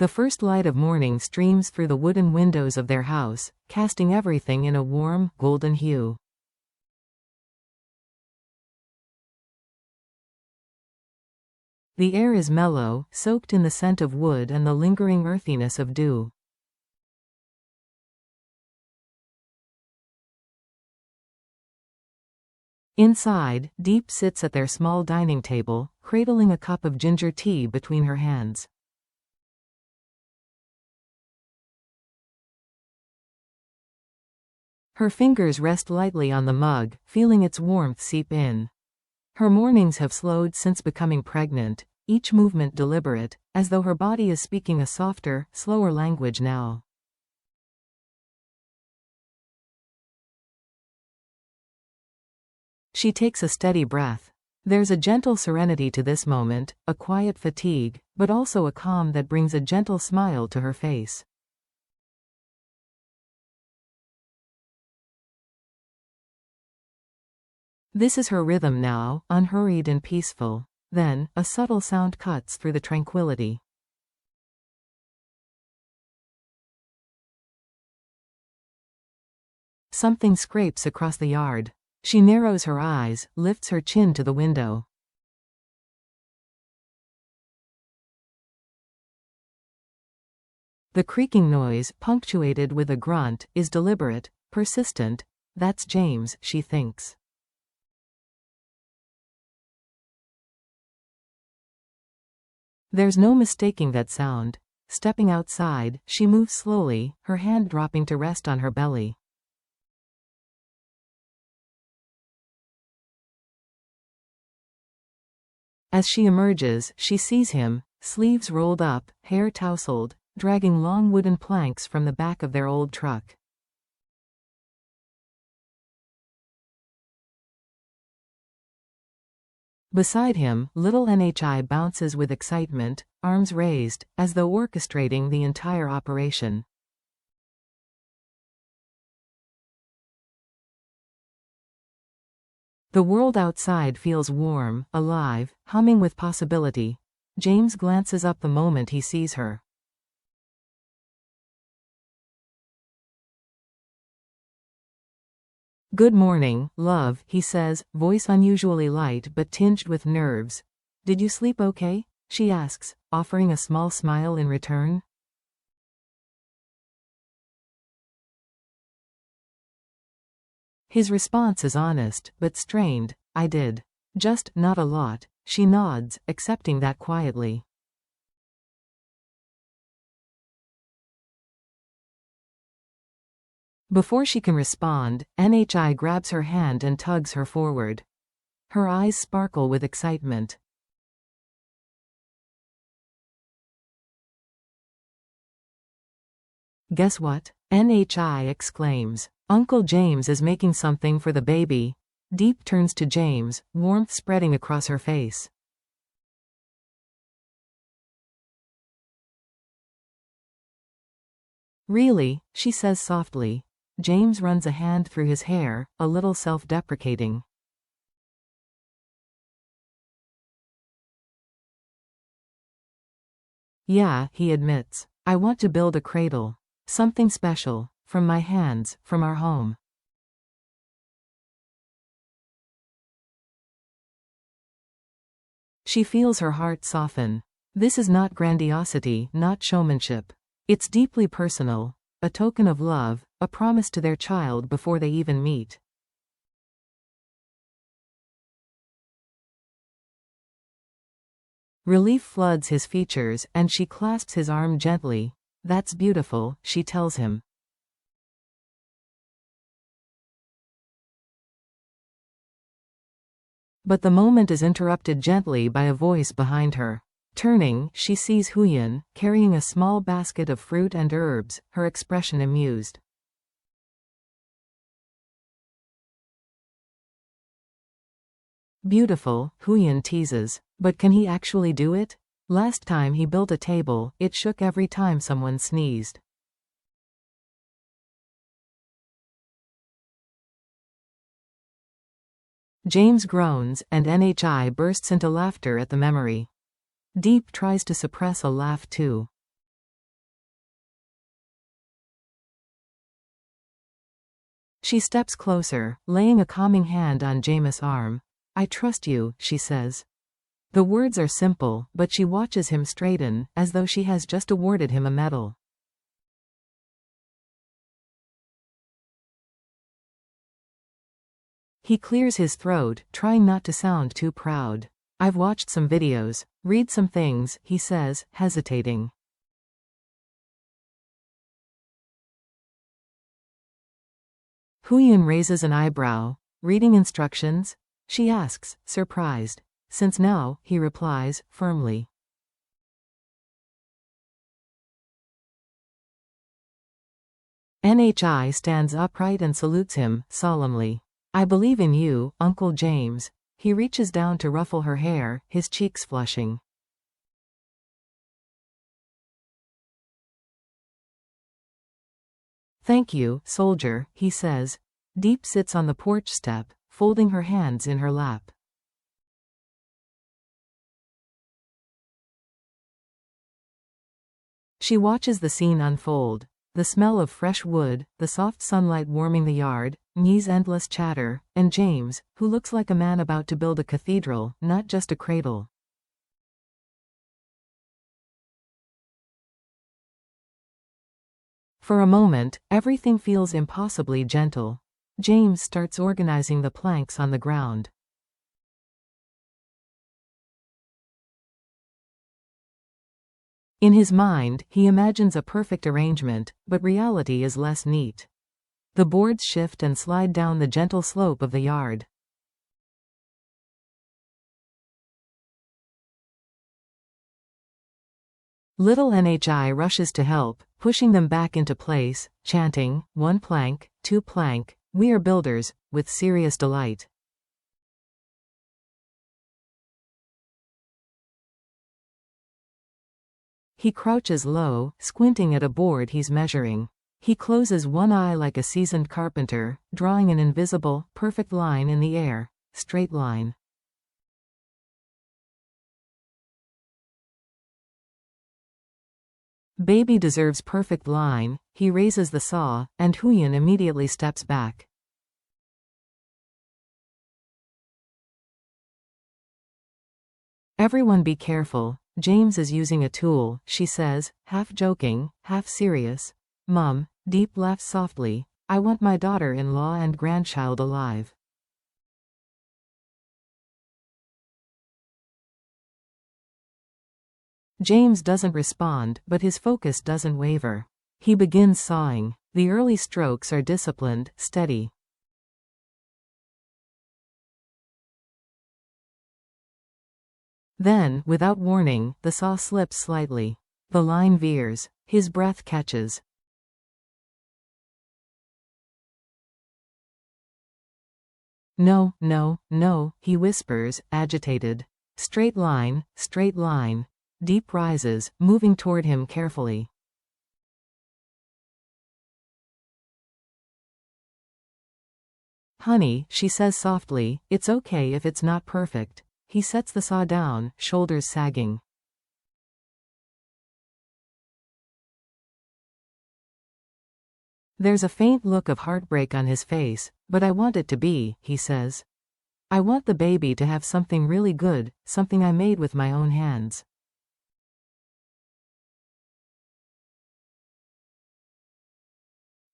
The first light of morning streams through the wooden windows of their house, casting everything in a warm, golden hue. The air is mellow, soaked in the scent of wood and the lingering earthiness of dew. Inside, Diep sits at their small dining table, cradling a cup of ginger tea between her hands. Her fingers rest lightly on the mug, feeling its warmth seep in. Her mornings have slowed since becoming pregnant, each movement deliberate, as though her body is speaking a softer, slower language now. She takes a steady breath. There's a gentle serenity to this moment, a quiet fatigue, but also a calm that brings a gentle smile to her face. This is her rhythm now, unhurried and peaceful. Then, a subtle sound cuts through the tranquility. Something scrapes across the yard. She narrows her eyes, lifts her chin to the window. The creaking noise, punctuated with a grunt, is deliberate, persistent. That's James, she thinks. There's no mistaking that sound. Stepping outside, she moves slowly, her hand dropping to rest on her belly. As she emerges, she sees him, sleeves rolled up, hair tousled, dragging long wooden planks from the back of their old truck. Beside him, little NHI bounces with excitement, arms raised, as though orchestrating the entire operation. The world outside feels warm, alive, humming with possibility. James glances up the moment he sees her. "Good morning, love," he says, voice unusually light but tinged with nerves. "Did you sleep okay?" she asks, offering a small smile in return. His response is honest, but strained. "I did. Just not a lot." She nods, accepting that quietly. Before she can respond, NHI grabs her hand and tugs her forward. Her eyes sparkle with excitement. "Guess what?" NHI exclaims. "Uncle James is making something for the baby." Diep turns to James, warmth spreading across her face. "Really?" she says softly. James runs a hand through his hair, a little self-deprecating. "Yeah," he admits. "I want to build a cradle. Something special. From my hands, from our home." She feels her heart soften. This is not grandiosity, not showmanship. It's deeply personal. A token of love, a promise to their child before they even meet. Relief floods his features, and she clasps his arm gently. "That's beautiful," she tells him. But the moment is interrupted gently by a voice behind her. Turning, she sees Huyen, carrying a small basket of fruit and herbs, her expression amused. "Beautiful," Huyen teases. "But can he actually do it? Last time he built a table, it shook every time someone sneezed." James groans, and NHI bursts into laughter at the memory. Diep tries to suppress a laugh too. She steps closer, laying a calming hand on Jameis' arm. I trust you, she says. The words are simple, but she watches him straighten, as though she has just awarded him a medal. He clears his throat, trying not to sound too proud. I've watched some videos, read some things, he says, hesitating. Huyen raises an eyebrow. Reading instructions? She asks, surprised. Since now, he replies, firmly. NHI stands upright and salutes him, solemnly. I believe in you, Uncle James. He reaches down to ruffle her hair, his cheeks flushing. Thank you, soldier, he says. Diep sits on the porch step, folding her hands in her lap. She watches the scene unfold. The smell of fresh wood, the soft sunlight warming the yard, Nye's endless chatter, and James, who looks like a man about to build a cathedral, not just a cradle. For a moment, everything feels impossibly gentle. James starts organizing the planks on the ground. In his mind, he imagines a perfect arrangement, but reality is less neat. The boards shift and slide down the gentle slope of the yard. Little NHI rushes to help, pushing them back into place, chanting, 1 plank, 2 plank, we are builders, with serious delight. He crouches low, squinting at a board he's measuring. He closes one eye like a seasoned carpenter, drawing an invisible, perfect line in the air. Straight line. Baby deserves perfect line, he raises the saw, and Huyen immediately steps back. Everyone be careful, James is using a tool, she says, half joking, half serious. Mum, Diep laughs softly, I want my daughter-in-law and grandchild alive. James doesn't respond, but his focus doesn't waver. He begins sawing. The early strokes are disciplined, steady. Then, without warning, the saw slips slightly. The line veers. His breath catches. No, no, no, he whispers, agitated. Straight line, straight line. Diep rises, moving toward him carefully. Honey, she says softly, it's okay if it's not perfect. He sets the saw down, shoulders sagging. There's a faint look of heartbreak on his face, but I want it to be, he says. I want the baby to have something really good, something I made with my own hands.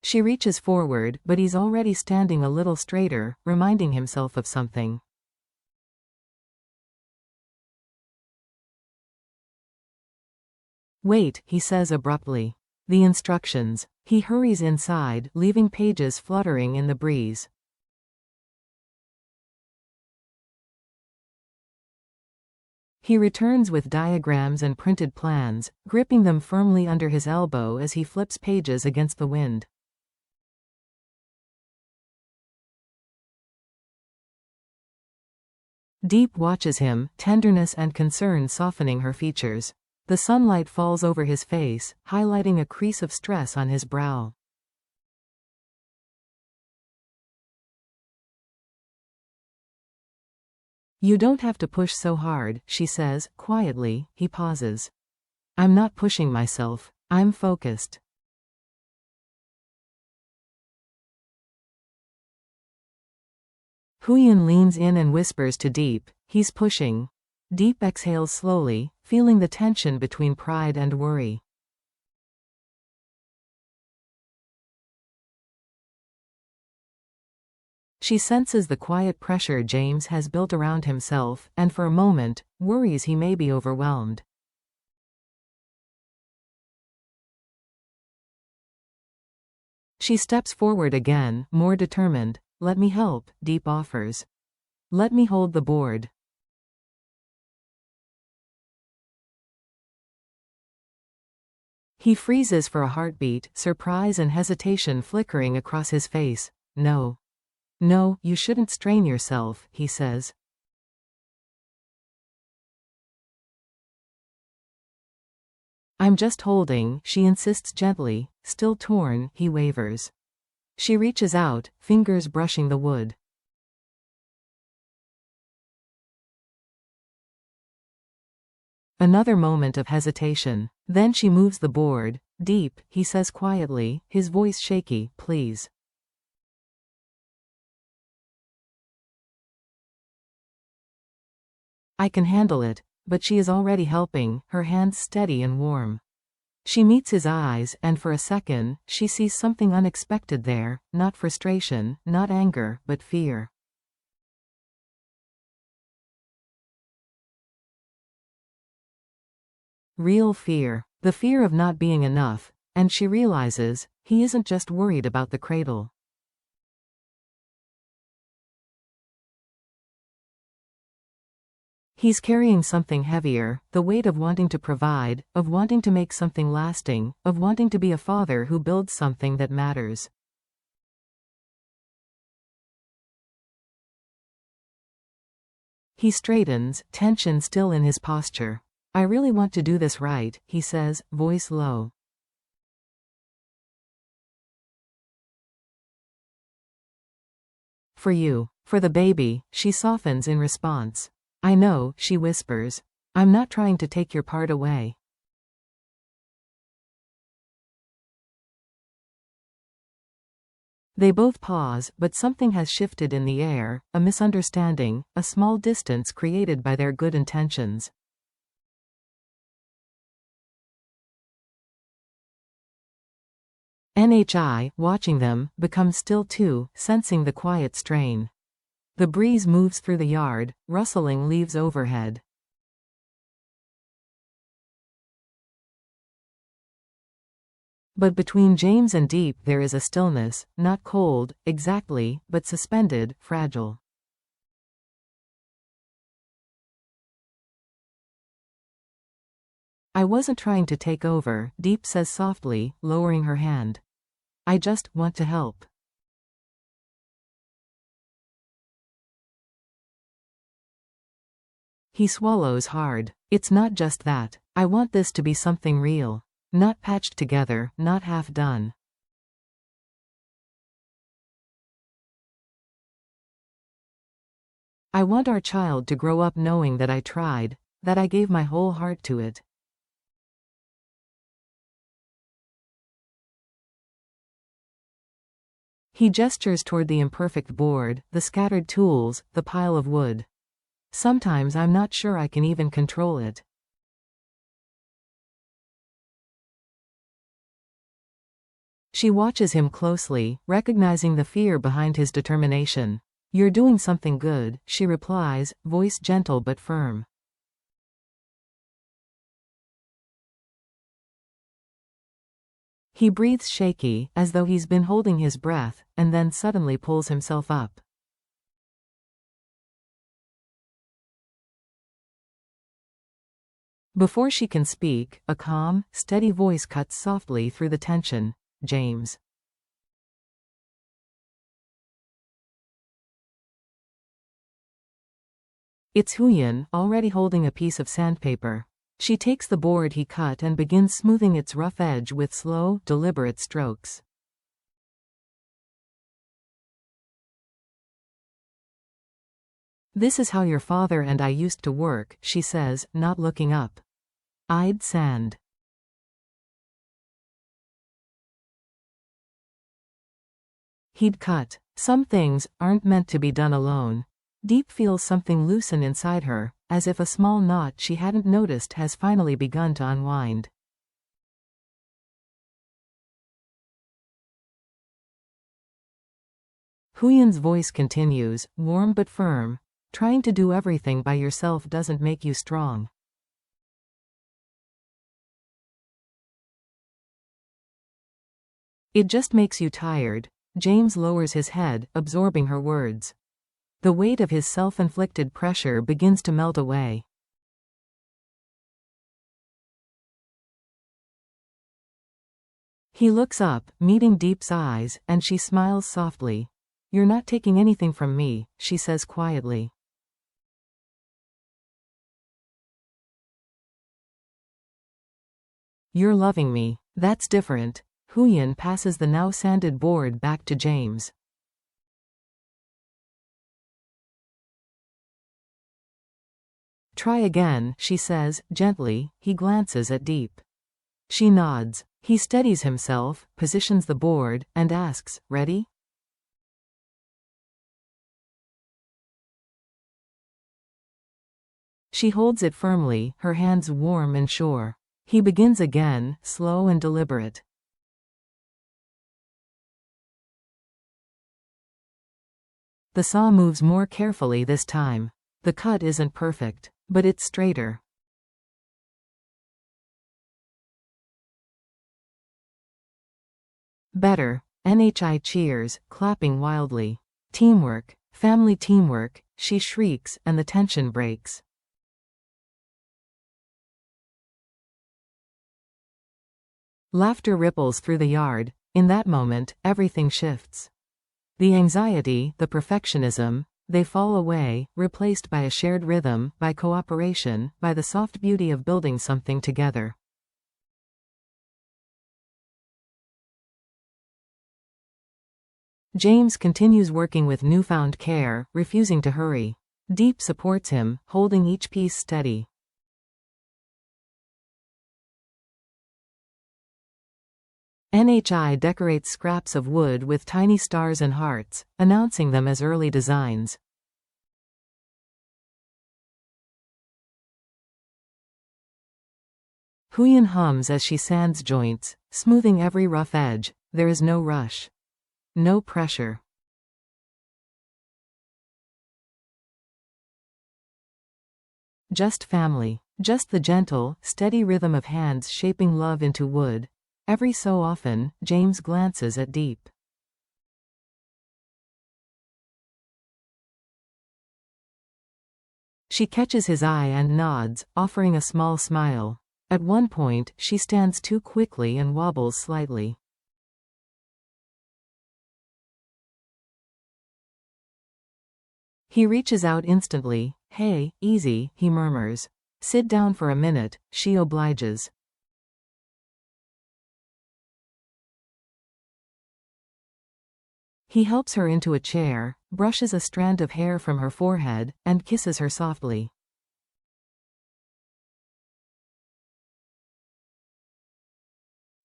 She reaches forward, but he's already standing a little straighter, reminding himself of something. Wait, he says abruptly. The instructions. He hurries inside, leaving pages fluttering in the breeze. He returns with diagrams and printed plans, gripping them firmly under his elbow as he flips pages against the wind. Diep watches him, tenderness and concern softening her features. The sunlight falls over his face, highlighting a crease of stress on his brow. You don't have to push so hard, she says, quietly. He pauses. I'm not pushing myself. I'm focused. Huyen leans in and whispers to Diep, he's pushing. Diep exhales slowly, feeling the tension between pride and worry. She senses the quiet pressure James has built around himself, and for a moment, worries he may be overwhelmed. She steps forward again, more determined. Let me help, Diep offers. Let me hold the board. He freezes for a heartbeat, surprise and hesitation flickering across his face. No. No, you shouldn't strain yourself, he says. I'm just holding, she insists gently. Still torn, he wavers. She reaches out, fingers brushing the wood. Another moment of hesitation. Then she moves the board. Diep, he says quietly, his voice shaky, please. I can handle it, but she is already helping, her hands steady and warm. She meets his eyes, and for a second, she sees something unexpected there, not frustration, not anger, but fear. Real fear. The fear of not being enough, and she realizes, he isn't just worried about the cradle. He's carrying something heavier, the weight of wanting to provide, of wanting to make something lasting, of wanting to be a father who builds something that matters. He straightens, tension still in his posture. I really want to do this right, he says, voice low. For you. For the baby, she softens in response. I know, she whispers. I'm not trying to take your part away. They both pause, but something has shifted in the air, a misunderstanding, a small distance created by their good intentions. NHI, watching them, becomes still too, sensing the quiet strain. The breeze moves through the yard, rustling leaves overhead. But between James and Diep there is a stillness, not cold, exactly, but suspended, fragile. I wasn't trying to take over, Diep says softly, lowering her hand. I just want to help. He swallows hard. It's not just that. I want this to be something real. Not patched together, not half done. I want our child to grow up knowing that I tried, that I gave my whole heart to it. He gestures toward the imperfect board, the scattered tools, the pile of wood. Sometimes I'm not sure I can even control it. She watches him closely, recognizing the fear behind his determination. You're doing something good, she replies, voice gentle but firm. He breathes shaky, as though he's been holding his breath, and then suddenly pulls himself up. Before she can speak, a calm, steady voice cuts softly through the tension. James. It's Huyen, already holding a piece of sandpaper. She takes the board he cut and begins smoothing its rough edge with slow, deliberate strokes. This is how your father and I used to work, she says, not looking up. Eyed sand. he'd cut. Some things aren't meant to be done alone. Diep feels something loosen inside her, as if a small knot she hadn't noticed has finally begun to unwind. Huyen's voice continues, warm but firm. Trying to do everything by yourself doesn't make you strong. It just makes you tired. James lowers his head, absorbing her words. The weight of his self-inflicted pressure begins to melt away. He looks up, meeting Diep's eyes, and she smiles softly. "You're not taking anything from me," she says quietly. "You're loving me. That's different." Huyen passes the now sanded board back to James. "Try again," she says, gently. He glances at Diep. She nods. He steadies himself, positions the board, and asks, "Ready?" She holds it firmly, her hands warm and sure. He begins again, slow and deliberate. The saw moves more carefully this time. The cut isn't perfect, but it's straighter. "Better." NHI cheers, clapping wildly. "Teamwork. Family teamwork," she shrieks, and the tension breaks. Laughter ripples through the yard. In that moment, everything shifts. The anxiety, the perfectionism, they fall away, replaced by a shared rhythm, by cooperation, by the soft beauty of building something together. James continues working with newfound care, refusing to hurry. Diep supports him, holding each piece steady. NHI decorates scraps of wood with tiny stars and hearts, announcing them as early designs. Huyen hums as she sands joints, smoothing every rough edge. There is no rush. No pressure. Just family. Just the gentle, steady rhythm of hands shaping love into wood. Every so often, James glances at Diep. She catches his eye and nods, offering a small smile. At one point, she stands too quickly and wobbles slightly. He reaches out instantly. "Hey, easy," he murmurs. "Sit down for a minute," she obliges. He helps her into a chair, brushes a strand of hair from her forehead, and kisses her softly.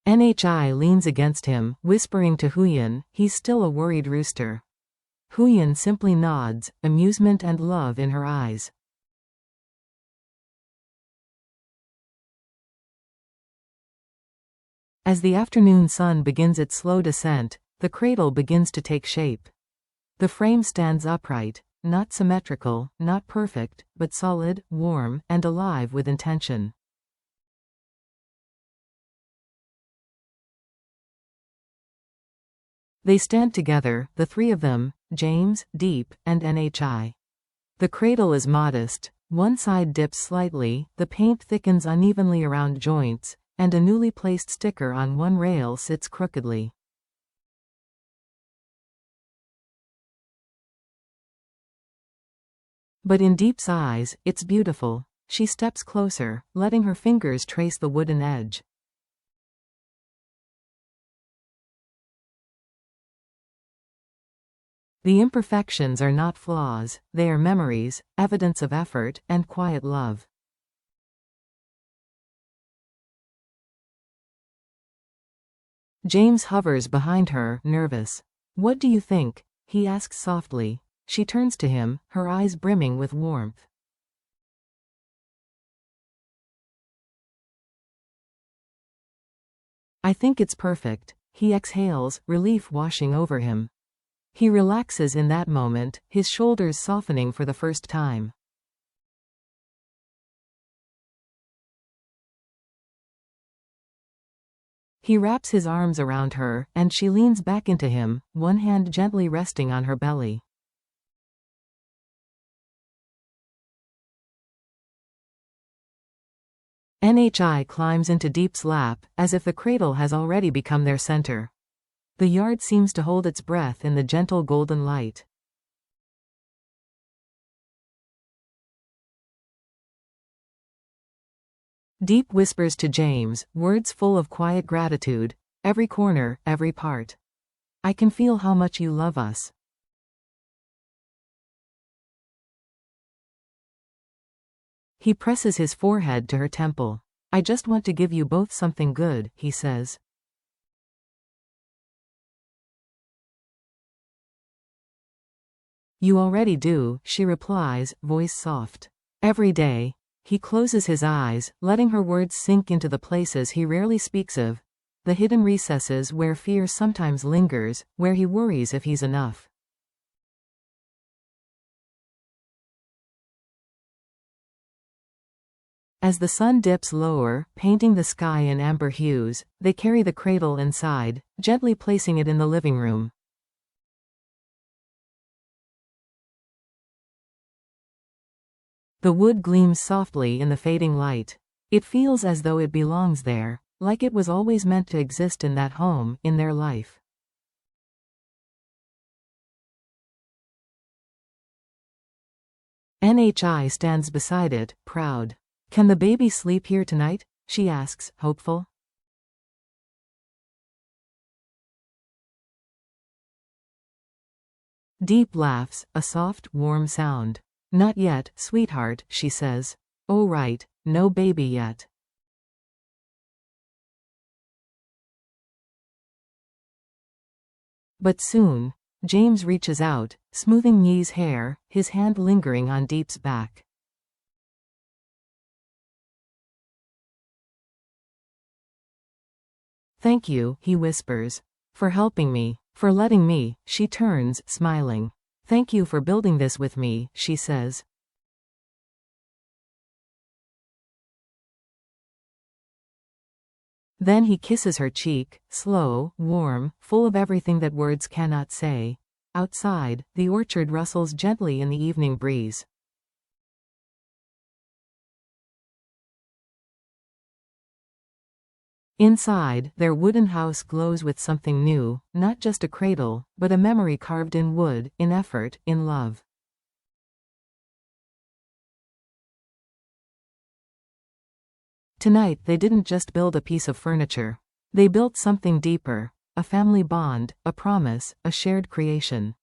NHI leans against him, whispering to Huyen, he's still a worried rooster. Huyen simply nods, amusement and love in her eyes. As the afternoon sun begins its slow descent, the cradle begins to take shape. The frame stands upright, not symmetrical, not perfect, but solid, warm, and alive with intention. They stand together, the three of them, James, Diep, and NHI. The cradle is modest. One side dips slightly, the paint thickens unevenly around joints, and a newly placed sticker on one rail sits crookedly. But in Diep's eyes, it's beautiful. She steps closer, letting her fingers trace the wooden edge. The imperfections are not flaws, they are memories, evidence of effort, and quiet love. James hovers behind her, nervous. What do you think? He asks softly. She turns to him, her eyes brimming with warmth. I think it's perfect. He exhales, relief washing over him. He relaxes in that moment, his shoulders softening for the first time. He wraps his arms around her, and she leans back into him, one hand gently resting on her belly. NHI climbs into Diep's lap, as if the cradle has already become their center. The yard seems to hold its breath in the gentle golden light. Diep whispers to James, words full of quiet gratitude, every corner, every part. I can feel how much you love us. He presses his forehead to her temple. I just want to give you both something good, he says. You already do, she replies, voice soft. Every day. He closes his eyes, letting her words sink into the places he rarely speaks of, the hidden recesses where fear sometimes lingers, where he worries if he's enough. As the sun dips lower, painting the sky in amber hues, they carry the cradle inside, gently placing it in the living room. The wood gleams softly in the fading light. It feels as though it belongs there, like it was always meant to exist in that home, in their life. NHI stands beside it, proud. Can the baby sleep here tonight? She asks, hopeful. Diep laughs, a soft, warm sound. Not yet, sweetheart, she says. Oh right, no baby yet. But soon. James reaches out, smoothing Ye's hair, his hand lingering on Diep's back. Thank you, he whispers. For helping me, for letting me. She turns, smiling. Thank you for building this with me, she says. Then he kisses her cheek, slow, warm, full of everything that words cannot say. Outside, the orchard rustles gently in the evening breeze. Inside, their wooden house glows with something new, not just a cradle, but a memory carved in wood, in effort, in love. Tonight they didn't just build a piece of furniture. They built something deeper, a family bond, a promise, a shared creation.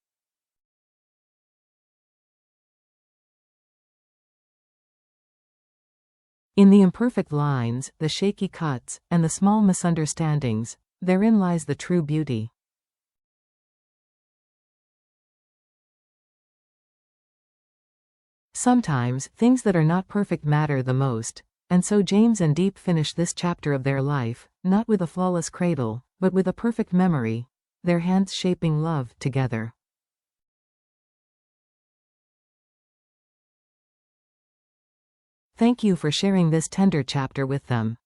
In the imperfect lines, the shaky cuts, and the small misunderstandings, therein lies the true beauty. Sometimes, things that are not perfect matter the most, and so James and Diep finish this chapter of their life, not with a flawless cradle, but with a perfect memory, their hands shaping love together. Thank you for sharing this tender chapter with them.